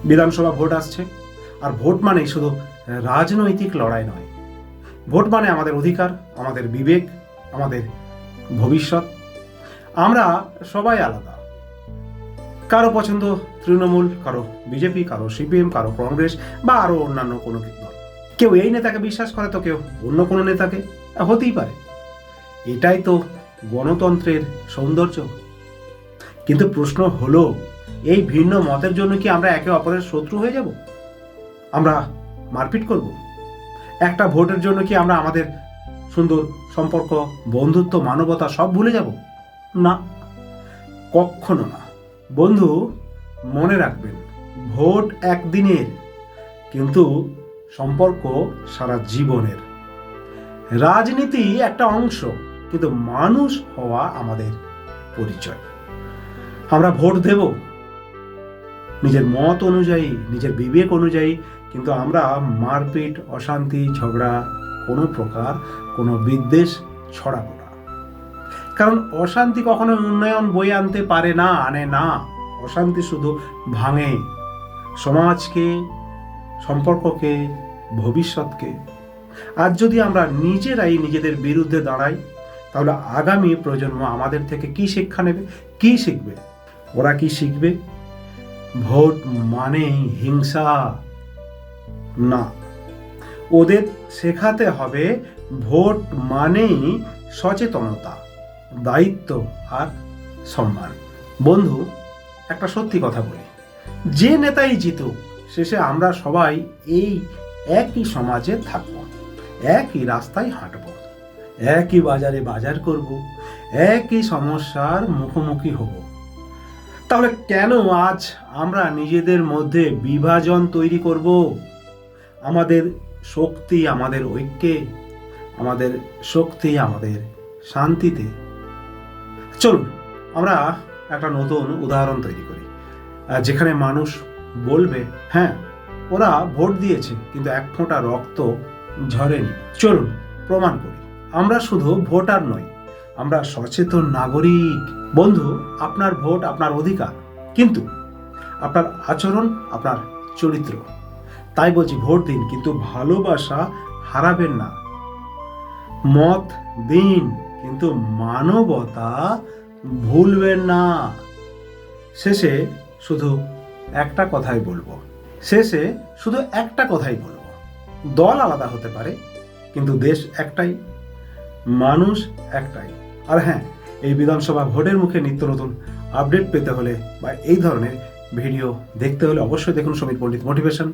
বিধানসভা ভোট আসছে, আর ভোট মানেই শুধু রাজনৈতিক লড়াই নয়। ভোট মানে আমাদের অধিকার, আমাদের বিবেক, আমাদের ভবিষ্যৎ। আমরা সবাই আলাদা। কারো পছন্দ তৃণমূল, কারো বিজেপি, কারো সিপিএম, কারো কংগ্রেস বা আরো অন্যান্য কোনো দল। কেউ এই নেতাকে বিশ্বাস করে তো কেউ অন্য কোনো নেতাকে। হতেই পারে, এটাই তো গণতন্ত্রের সৌন্দর্য। কিন্তু প্রশ্ন হলো, এই ভিন্ন মতের জন্য কি আমরা একে অপরের শত্রু হয়ে যাব? আমরা মারপিট করব? একটা ভোটের জন্য কি আমরা আমাদের সুন্দর সম্পর্ক, বন্ধুত্ব, মানবতা সব ভুলে যাব? না, কখনো না। বন্ধু, মনে রাখবেন, ভোট একদিনের, কিন্তু সম্পর্ক সারা জীবনের। রাজনীতি একটা অংশ, কিন্তু মানুষ হওয়া আমাদের পরিচয়। আমরা ভোট দেব নিজের মত অনুযায়ী, নিজের বিবেক অনুযায়ী, কিন্তু আমরা মারপিট, অশান্তি, ঝগড়া, কোনো প্রকার কোনো বিদ্বেষ ছড়াবো না। কারণ অশান্তি কখনো উন্নয়ন বয়ে আনতে পারে না, আনে না। অশান্তি শুধু ভাঙে সমাজকে, সম্পর্ককে, ভবিষ্যৎকে। আজ যদি আমরা নিজেরাই নিজেদের বিরুদ্ধে দাঁড়াই, তাহলে আগামী প্রজন্ম আমাদের থেকে কি শিক্ষা নেবে, কি শিখবে? ওরা কি শিখবে? ভোট মানেই হিংসা না, ওদের শেখাতে হবে ভোট মানেই সচেতনতা, দায়িত্ব আর সম্মান। বন্ধু, একটা সত্যি কথা বলি, যে নেতাই জিতুক, শেষে আমরা সবাই এই একই সমাজে থাকব, একই রাস্তায় হাঁটব, একই বাজারে বাজার করব, একই সমস্যার মুখোমুখি হব। তাহলে কেন আজ আমরা নিজেদের মধ্যে বিভাজন তৈরি করব? আমাদের শক্তি আমাদের ঐক্যে, আমাদের শক্তি আমাদের শান্তিতে। চলুন আমরা একটা নতুন উদাহরণ তৈরি করি, যেখানে মানুষ বলবে, হ্যাঁ, ওরা ভোট দিয়েছে কিন্তু এক ফোঁটা রক্ত ঝরেনি। চলুন প্রমাণ করি আমরা শুধু ভোটার নই, আমরা সচেতন নাগরিক। বন্ধু, আপনার ভোট আপনার অধিকার, কিন্তু আপনার আচরণ আপনার চরিত্র। তাই বলছি, ভোট দিন, কিন্তু ভালোবাসা হারাবেন না। মত দিন, কিন্তু মানবতা ভুলবেন না। শেষে শুধু একটা কথাই বলবো, দল আলাদা হতে পারে, কিন্তু দেশ একটাই, মানুষ একটাই। আর হ্যাঁ, এই বিধানসভা ভোটের মুখে নিত্য নতুন আপডেট পেতে হলে বা এই ধরনের ভিডিও দেখতে হলে অবশ্যই দেখুন সমীর পণ্ডিত মোটিভেশন।